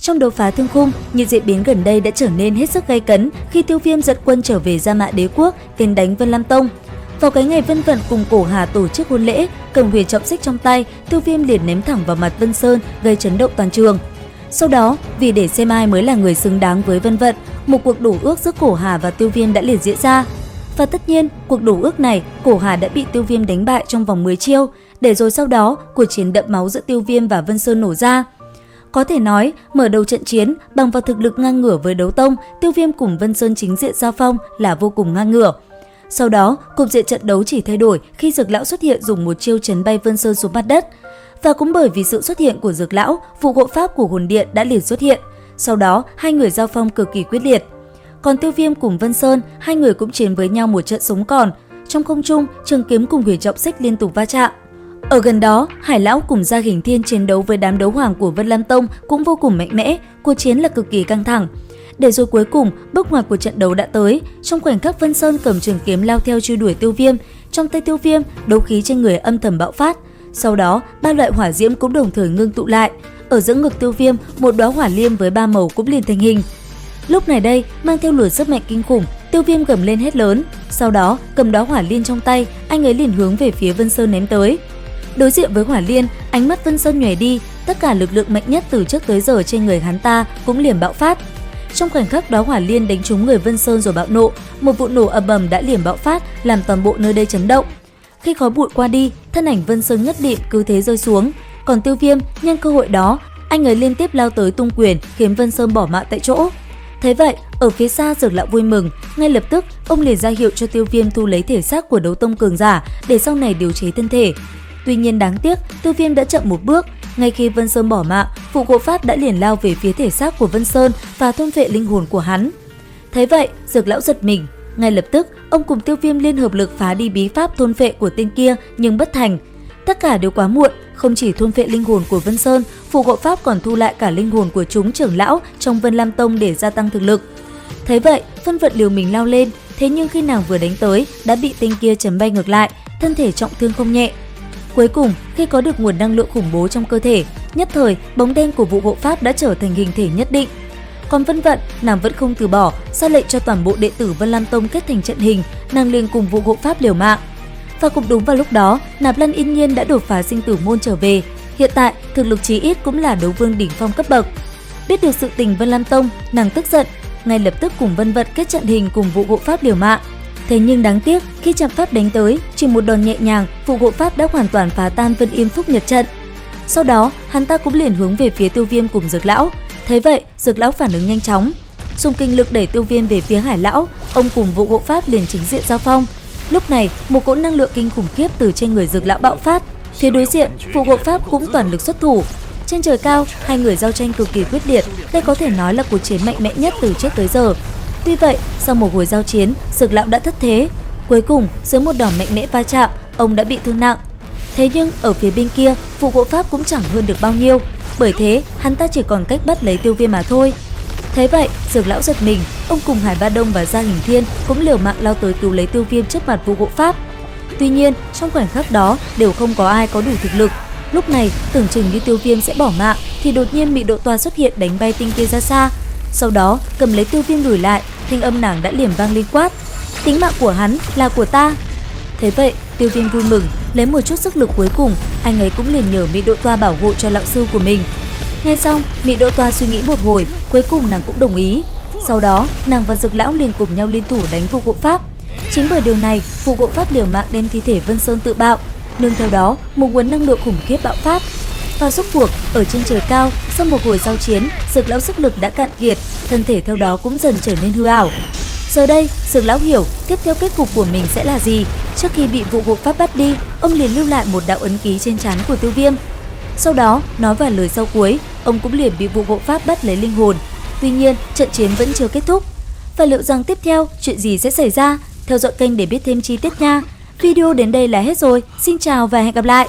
Trong đấu phá thương khung, những diễn biến gần đây đã trở nên hết sức gay cấn khi Tiêu Viêm dẫn quân trở về Gia Mã Đế Quốc tiến đánh Vân Lam Tông. Vào cái ngày Vân Vận cùng Cổ Hà tổ chức hôn lễ, cầm huyền trọng xích trong tay, Tiêu Viêm liền ném thẳng vào mặt Vân Sơn, gây chấn động toàn trường. Sau đó, vì để xem ai mới là người xứng đáng với Vân Vận, một cuộc đổ ước giữa Cổ Hà và Tiêu Viêm đã liền diễn ra. Và tất nhiên, cuộc đổ ước này, Cổ Hà đã bị Tiêu Viêm đánh bại trong vòng 10 chiêu, để rồi sau đó, cuộc chiến đẫm máu giữa Tiêu Viêm và Vân Sơn nổ ra. Có thể nói, mở đầu trận chiến bằng vào thực lực ngang ngửa với đấu tông, Tiêu Viêm cùng Vân Sơn chính diện giao phong là vô cùng ngang ngửa. Sau đó, cục diện trận đấu chỉ thay đổi khi Dược Lão xuất hiện dùng một chiêu chấn bay Vân Sơn xuống mặt đất. Và cũng bởi vì sự xuất hiện của Dược Lão, vụ hộ pháp của hồn điện đã liền xuất hiện. Sau đó, hai người giao phong cực kỳ quyết liệt. Còn Tiêu Viêm cùng Vân Sơn, hai người cũng chiến với nhau một trận sống còn. Trong không trung, trường kiếm cùng huyền trọng xích liên tục va chạm. Ở gần đó, Hải Lão cùng Gia Hình Thiên chiến đấu với đám đấu hoàng của Vân Lam Tông cũng vô cùng mạnh mẽ, cuộc chiến là cực kỳ căng thẳng. Để rồi cuối cùng, bước ngoặt của trận đấu đã tới. Trong khoảnh khắc Vân Sơn cầm trường kiếm lao theo truy đuổi Tiêu Viêm, trong tay Tiêu Viêm, đấu khí trên người âm thầm bạo phát. Sau đó, ba loại hỏa diễm cũng đồng thời ngưng tụ lại. Ở giữa ngực Tiêu Viêm, một đóa hỏa liêm với ba màu cũng liền thành hình. Lúc này đây, mang theo luồng sức mạnh kinh khủng, Tiêu Viêm gầm lên hét lớn. Sau đó, cầm đóa hỏa liên trong tay, anh ấy liền hướng về phía Vân Sơn ném tới. Đối diện với hỏa liên, ánh mắt Vân Sơn nhòe đi, tất cả lực lượng mạnh nhất từ trước tới giờ trên người hắn ta cũng liền bạo phát. Trong khoảnh khắc đóa hỏa liên đánh trúng người Vân Sơn rồi bạo nộ, một vụ nổ ầm ầm đã liền bạo phát, làm toàn bộ nơi đây chấn động. Khi khói bụi qua đi, thân ảnh Vân Sơn ngất lịm cứ thế rơi xuống. Còn Tiêu Viêm nhân cơ hội đó, anh ấy liên tiếp lao tới tung quyền khiến Vân Sơn bỏ mạng tại chỗ. Thế vậy, ở phía xa Dược Lão vui mừng, ngay lập tức ông liền ra hiệu cho Tiêu Viêm thu lấy thể xác của đấu tông cường giả để sau này điều chế thân thể. Tuy nhiên đáng tiếc, Tiêu Viêm đã chậm một bước. Ngay khi Vân Sơn bỏ mạng, phụ hộ pháp đã liền lao về phía thể xác của Vân Sơn và thôn phệ linh hồn của hắn. Thế vậy, Dược Lão giật mình. Ngay lập tức, ông cùng Tiêu Viêm liên hợp lực phá đi bí pháp thôn phệ của tên kia nhưng bất thành. Tất cả đều quá muộn, không chỉ thôn phệ linh hồn của Vân Sơn, phụ hộ pháp còn thu lại cả linh hồn của chúng trưởng lão trong Vân Lam Tông để gia tăng thực lực. Thế vậy, Vân Vận liều mình lao lên, thế nhưng khi nàng vừa đánh tới đã bị tên kia chấn bay ngược lại, thân thể trọng thương không nhẹ. Cuối cùng, khi có được nguồn năng lượng khủng bố trong cơ thể, nhất thời bóng đen của vụ hộ pháp đã trở thành hình thể nhất định. Còn Vân Vận, nàng vẫn không từ bỏ, ra lệnh cho toàn bộ đệ tử Vân Lam Tông kết thành trận hình, nàng liền cùng vụ hộ pháp liều mạng. Và cũng đúng vào lúc đó, Nạp Lan Yên Nhiên đã đột phá sinh tử môn trở về. Hiện tại, thực lực chí ít cũng là đấu vương đỉnh phong cấp bậc. Biết được sự tình Vân Lam Tông, nàng tức giận, ngay lập tức cùng Vân Vận kết trận hình cùng vụ hộ pháp liều mạng. Thế nhưng đáng tiếc, khi chạm pháp đánh tới, chỉ một đòn nhẹ nhàng, vụ hộ pháp đã hoàn toàn phá tan Vân Yên Phúc Nhật trận. Sau đó, hắn ta cũng liền hướng về phía Tiêu Viêm cùng Dược Lão. Thế vậy, Dược Lão phản ứng nhanh chóng, dùng kinh lực đẩy Tiêu Viêm về phía Hải Lão, ông cùng vụ hộ pháp liền chính diện giao phong. Lúc này, một cỗ năng lượng kinh khủng khiếp từ trên người Dược Lão bạo phát. Phía đối diện, vụ hộ pháp cũng toàn lực xuất thủ. Trên trời cao, hai người giao tranh cực kỳ quyết liệt, đây có thể nói là cuộc chiến mạnh mẽ nhất từ trước tới giờ. Tuy vậy, sau một hồi giao chiến, Dược Lão đã thất thế. Cuối cùng, dưới một đòn mạnh mẽ va chạm, ông đã bị thương nặng. Thế nhưng ở phía bên kia, vụ hộ pháp cũng chẳng hơn được bao nhiêu, bởi thế hắn ta chỉ còn cách bắt lấy Tiêu Viêm mà thôi. Thế vậy, Dược Lão giật mình, ông cùng Hải Ba Đông và Gia Hình Thiên cũng liều mạng lao tới cứu lấy Tiêu Viêm trước mặt vụ hộ pháp. Tuy nhiên, trong khoảnh khắc đó đều không có ai có đủ thực lực. Lúc này, tưởng chừng như Tiêu Viêm sẽ bỏ mạng thì đột nhiên Mị Độ Toa xuất hiện đánh bay tinh kia ra xa. Sau đó, cầm lấy Tiêu Viêm lùi lại, thanh âm nàng đã liềm vang lên quát: "Tính mạng của hắn là của ta." Thế vậy, Tiêu Viêm vui mừng, lấy một chút sức lực cuối cùng, anh ấy cũng liền nhờ Mị Độ Toa bảo hộ cho lão sư của mình. Nghe xong, Mị Độ Toa suy nghĩ một hồi, cuối cùng nàng cũng đồng ý. Sau đó, nàng và Dược Lão liền cùng nhau liên thủ đánh vụ hộ pháp. Chính bởi điều này, vụ hộ pháp liều mạng đem thi thể Vân Sơn tự bạo. Nương theo đó, một nguồn năng lượng khủng khiếp bạo phát. Và rốt cuộc, ở trên trời cao, sau một hồi giao chiến, Dược Lão sức lực đã cạn kiệt, thân thể theo đó cũng dần trở nên hư ảo. Giờ đây, Dược Lão hiểu tiếp theo kết cục của mình sẽ là gì. Trước khi bị vụ hộ pháp bắt đi, ông liền lưu lại một đạo ấn ký trên trán của Tiêu Viêm. Sau đó, nói vào lời sau cuối, ông cũng liền bị vụ hộ pháp bắt lấy linh hồn. Tuy nhiên, trận chiến vẫn chưa kết thúc. Và liệu rằng tiếp theo chuyện gì sẽ xảy ra? Theo dõi kênh để biết thêm chi tiết nha. Video đến đây là hết rồi. Xin chào và hẹn gặp lại.